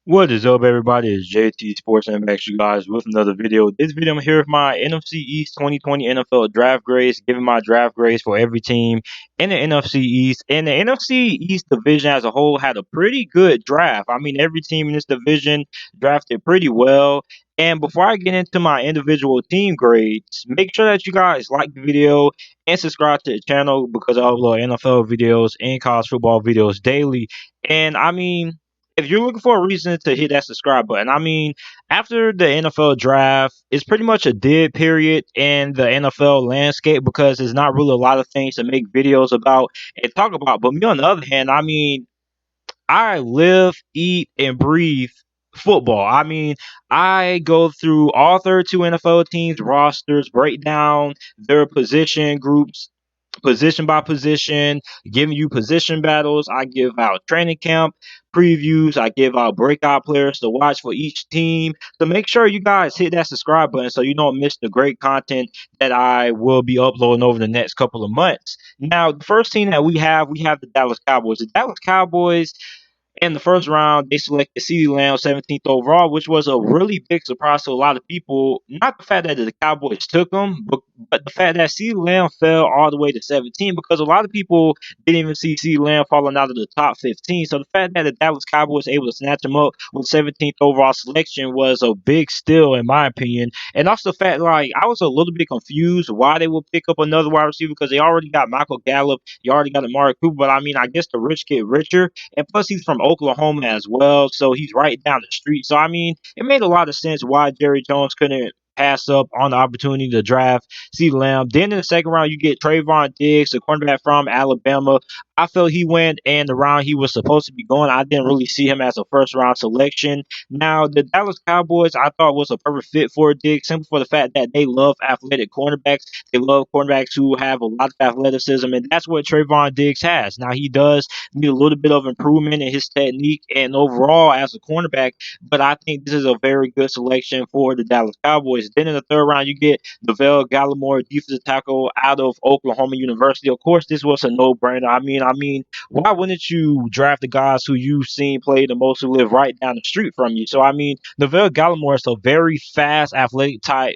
What is up, everybody? It's JT Sports, and I'm back to you guys with another video. This video, I'm here with my NFC East 2020 NFL draft grades, giving my draft grades for every team in the NFC East. And the NFC East division as a whole had a pretty good draft. I mean, every team in this division drafted pretty well. And before I get into my individual team grades, make sure that you guys like the video and subscribe to the channel because I upload NFL videos and college football videos daily. And I mean, if you're looking for a reason to hit that subscribe button, I mean, after the NFL draft, it's pretty much a dead period in the NFL landscape because there's not really a lot of things to make videos about and talk about. But me, on the other hand, I mean, I live, eat, and breathe football. I mean, I go through all 32 NFL teams' rosters, break down their position groups, position by position, giving you position battles. I give out training camp previews. I give out breakout players to watch for each team. So make sure you guys hit that subscribe button so you don't miss the great content that I will be uploading over the next couple of months. Now, the first team that we have the Dallas Cowboys. The Dallas Cowboys in the first round, they selected CeeDee Lamb 17th overall, which was a really big surprise to a lot of people. Not the fact that the Cowboys took him, but the fact that CeeDee Lamb fell all the way to 17 because a lot of people didn't even see CeeDee Lamb falling out of the top 15. So the fact that the Dallas Cowboys were able to snatch him up with 17th overall selection was a big steal, in my opinion. And also the fact, like, I was a little bit confused why they would pick up another wide receiver because they already got Michael Gallup, you already got Amari Cooper, but I mean, I guess the rich get richer. And plus, he's from Oklahoma as well, so he's right down the street. So, I mean, it made a lot of sense why Jerry Jones couldn't pass up on the opportunity to draft CeeDee Lamb. Then in the second round, you get Trayvon Diggs, the cornerback from Alabama. I felt he went in the round he was supposed to be going. I didn't really see him as a first round selection. Now, the Dallas Cowboys, I thought was a perfect fit for Diggs, simply for the fact that they love athletic cornerbacks. They love cornerbacks who have a lot of athleticism, and that's what Trayvon Diggs has. Now, he does need a little bit of improvement in his technique and overall as a cornerback. But I think this is a very good selection for the Dallas Cowboys. Then in the third round, you get Neville Gallimore, defensive tackle out of Oklahoma University. Of course, this was a no-brainer. I mean, why wouldn't you draft the guys who you've seen play the most, who live right down the street from you? So I mean, Neville Gallimore is a very fast, athletic type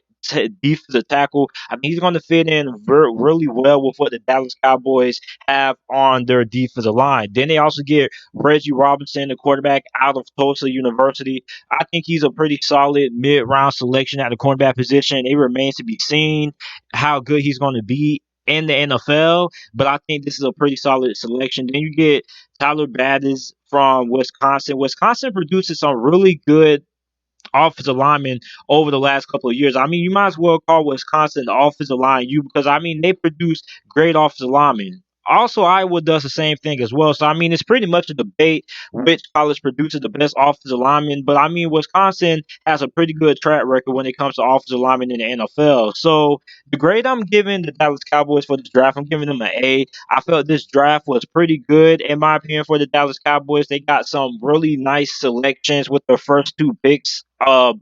defensive tackle. I mean, he's going to fit in really well with what the Dallas Cowboys have on their defensive line. Then they also get Reggie Robinson, the quarterback out of Tulsa University. I think he's a pretty solid mid-round selection at the cornerback position. It remains to be seen how good he's going to be in the NFL, but I think this is a pretty solid selection. Then you get Tyler Badis from Wisconsin. Wisconsin produces some really good offensive linemen over the last couple of years. I mean, you might as well call Wisconsin the offensive line U because I mean they produce great offensive linemen. Also, Iowa does the same thing as well. So I mean, it's pretty much a debate which college produces the best offensive linemen. But I mean, Wisconsin has a pretty good track record when it comes to offensive linemen in the NFL. So the grade I'm giving the Dallas Cowboys for this draft, I'm giving them an A. I felt this draft was pretty good in my opinion for the Dallas Cowboys. They got some really nice selections with their first two picks.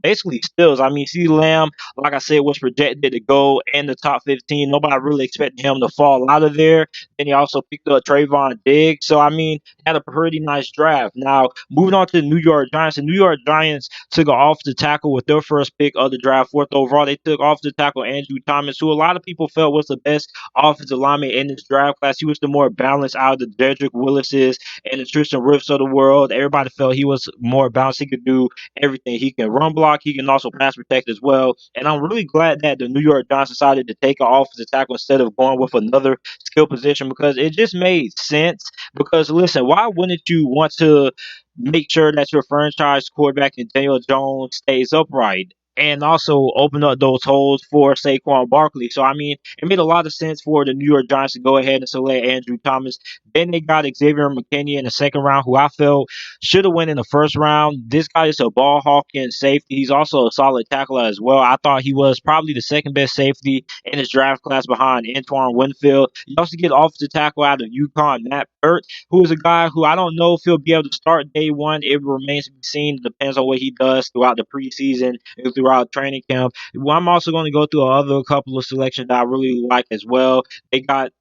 Basically steals. I mean, CeeDee Lamb, like I said, was projected to go in the top 15. Nobody really expected him to fall out of there. Then he also picked up Trayvon Diggs. So I mean, had a pretty nice draft. Now, moving on to the New York Giants. The New York Giants took an offensive tackle with their first pick of the draft, fourth overall. They took offensive tackle Andrew Thomas, who a lot of people felt was the best offensive lineman in this draft class. He was the more balanced out of the Jedrick Willises and the Tristan Wirfs of the world. Everybody felt he was more balanced. He could do everything. He can run block. He can also pass protect as well. And I'm really glad that the New York Giants decided to take an offensive tackle instead of going with another skill position because it just made sense. Because listen, why wouldn't you want to make sure that your franchise quarterback and Daniel Jones stays upright? And also open up those holes for Saquon Barkley. So I mean, it made a lot of sense for the New York Giants to go ahead and select Andrew Thomas. Then they got Xavier McKinney in the second round, who I felt should have went in the first round. This guy is a ball hawking safety. He's also a solid tackler as well. I thought he was probably the second best safety in his draft class behind Antoine Winfield. You also get offensive tackle out of UConn, Matt Burt, who is a guy who I don't know if he'll be able to start day one. It remains to be seen. It depends on what he does throughout the preseason and throughout training camp. Well, I'm also going to go through other couple of selections that I really like as well. They got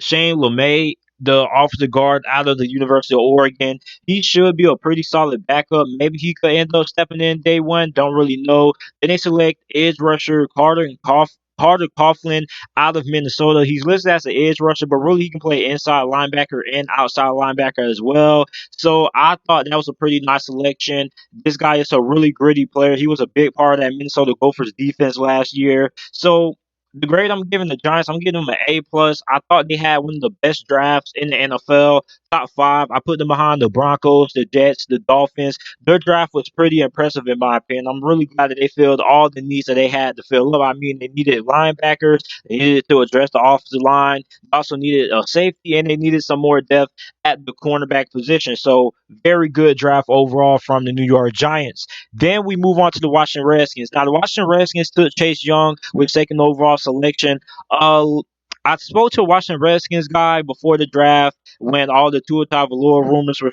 Shane LeMay the offensive guard out of the University of Oregon. He should be a pretty solid backup. Maybe he could end up stepping in day one. Don't really know. Then they select edge rusher Carter Coughlin out of Minnesota. He's listed as an edge rusher, but really he can play inside linebacker and outside linebacker as well. So I thought that was a pretty nice selection. This guy is a really gritty player. He was a big part of that Minnesota Gophers defense last year. So the grade I'm giving the Giants, I'm giving them an A plus. I thought they had one of the best drafts in the NFL, top five. I put them behind the Broncos, the Jets, the Dolphins. Their draft was pretty impressive in my opinion. I'm really glad that they filled all the needs that they had to fill up. I mean, they needed linebackers, they needed to address the offensive line, they also needed a safety, and they needed some more depth at the cornerback position. So very good draft overall from the New York Giants. Then we move on to the Washington Redskins. Now, the Washington Redskins took Chase Young with second overall selection. I spoke to a Washington Redskins guy before the draft when all the Tua Tagovailoa rumors were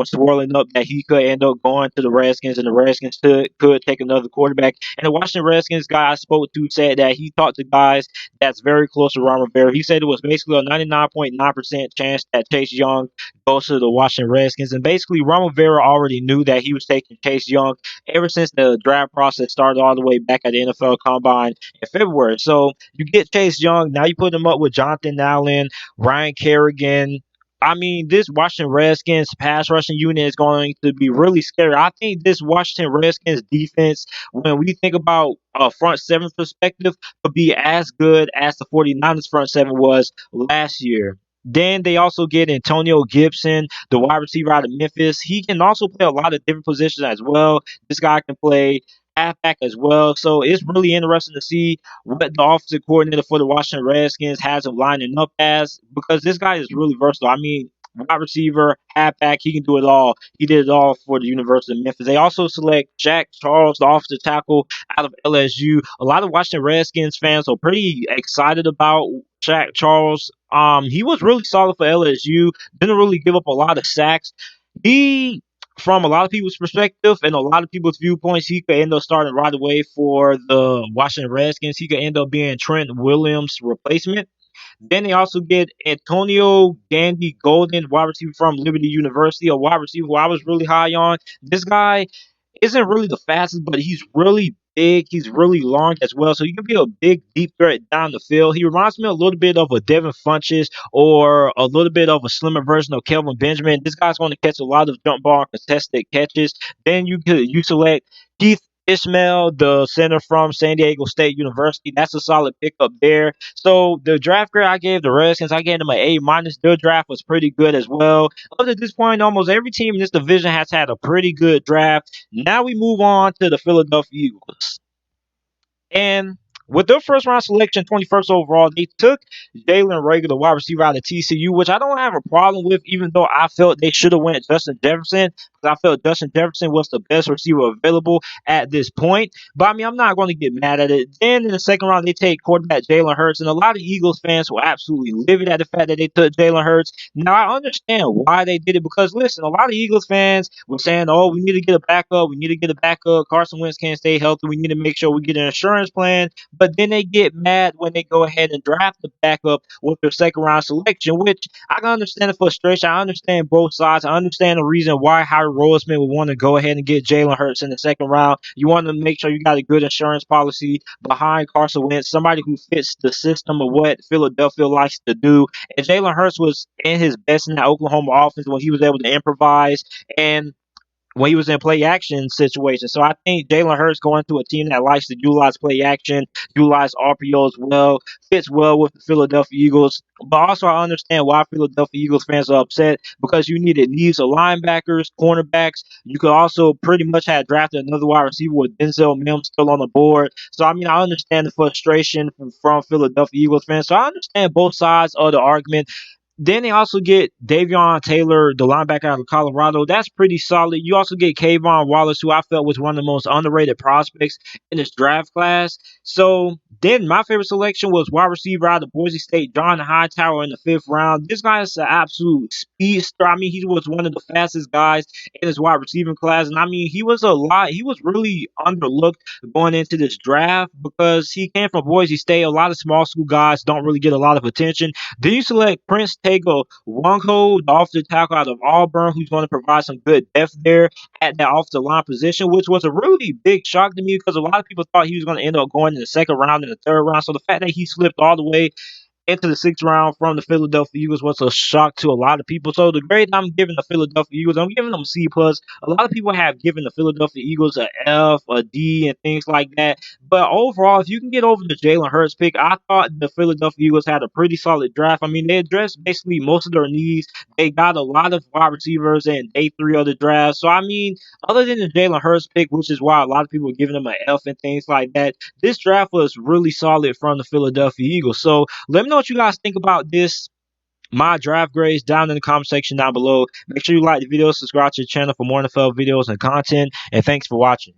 swirling up that he could end up going to the Redskins and the Redskins could take another quarterback. And the Washington Redskins guy I spoke to said that he talked to guys that's very close to Ron Rivera. He said it was basically a 99.9% chance that Chase Young goes to the Washington Redskins. And basically, Ron Rivera already knew that he was taking Chase Young ever since the draft process started all the way back at the NFL Combine in February. So you get Chase Young, now you put him up with Jonathan Allen, Ryan Kerrigan. I mean, this Washington Redskins pass rushing unit is going to be really scary. I think this Washington Redskins defense, when we think about a front seven perspective, could be as good as the 49ers front seven was last year. Then they also get Antonio Gibson, the wide receiver out of Memphis. He can also play a lot of different positions as well. This guy can play halfback as well. So it's really interesting to see what the offensive coordinator for the Washington Redskins has him lining up as because this guy is really versatile. I mean, wide receiver, halfback, he can do it all. He did it all for the University of Memphis. They also select Jack Charles, the offensive tackle out of LSU. A lot of Washington Redskins fans are pretty excited about Jack Charles. He was really solid for LSU. Didn't really give up a lot of sacks. He from a lot of people's perspective and a lot of people's viewpoints, he could end up starting right away for the Washington Redskins. He could end up being Trent Williams' replacement. Then they also get Antonio Gandy Golden, wide receiver from Liberty University, a wide receiver who I was really high on. This guy isn't really the fastest, but he's really big. He's really long as well. So he can be a big, deep threat down the field. He reminds me a little bit of a Devin Funches or a little bit of a slimmer version of Kelvin Benjamin. This guy's going to catch a lot of jump ball and contested catches. Then you select Keith Ishmael, the center from San Diego State University. That's a solid pickup there. So the draft grade I gave the Redskins, I gave them an A minus. Their draft was pretty good as well. Up to this point, almost every team in this division has had a pretty good draft. Now we move on to the Philadelphia Eagles. And with their first round selection, 21st overall, they took Jalen Rager, the wide receiver out of TCU, which I don't have a problem with, even though I felt they should have went Justin Jefferson, because I felt Justin Jefferson was the best receiver available at this point. But I mean, I'm not going to get mad at it. Then in the second round, they take quarterback Jalen Hurts, and a lot of Eagles fans were absolutely livid at the fact that they took Jalen Hurts. Now I understand why they did it, because listen, a lot of Eagles fans were saying, "Oh, we need to get a backup. We need to get a backup. Carson Wentz can't stay healthy. We need to make sure we get an insurance plan." But then they get mad when they go ahead and draft the backup with their second round selection, which I can understand the frustration. I understand both sides. I understand the reason why Howard Roseman would want to go ahead and get Jalen Hurts in the second round. You want to make sure you got a good insurance policy behind Carson Wentz, somebody who fits the system of what Philadelphia likes to do. And Jalen Hurts was in his best in that Oklahoma offense when he was able to improvise and when he was in play action situations. So I think Jalen Hurts going to a team that likes to utilize play action, utilize RPO as well, fits well with the Philadelphia Eagles. But also I understand why Philadelphia Eagles fans are upset because you needed needs of linebackers, cornerbacks. You could also pretty much have drafted another wide receiver with Denzel Mims still on the board. So I mean I understand the frustration from Philadelphia Eagles fans. So I understand both sides of the argument. Then they also get Davion Taylor, the linebacker out of Colorado. That's pretty solid. You also get Kayvon Wallace, who I felt was one of the most underrated prospects in this draft class. So then my favorite selection was wide receiver out of Boise State, John Hightower in the fifth round. This guy is an absolute speedster. I mean, he was one of the fastest guys in his wide receiving class. And I mean, he was really underlooked going into this draft because he came from Boise State. A lot of small school guys don't really get a lot of attention. Then you select Prince take a Wonko, the offensive tackle out of Auburn, who's going to provide some good depth there at that offensive line position, which was a really big shock to me because a lot of people thought he was going to end up going in the second round and the third round. So the fact that he slipped all the way into the sixth round from the Philadelphia Eagles was a shock to a lot of people. So the grade I'm giving the Philadelphia Eagles, I'm giving them C plus. A lot of people have given the Philadelphia Eagles a F, a D, and things like that. But overall, if you can get over the Jalen Hurts pick, I thought the Philadelphia Eagles had a pretty solid draft. I mean, they addressed basically most of their needs. They got a lot of wide receivers in day three of the draft. So I mean, other than the Jalen Hurts pick, which is why a lot of people are giving them an F and things like that, this draft was really solid from the Philadelphia Eagles. So let me know what you guys think about this. My draft grades down in the comment section down below. Make sure you like the video, subscribe to the channel for more NFL videos and content. And thanks for watching.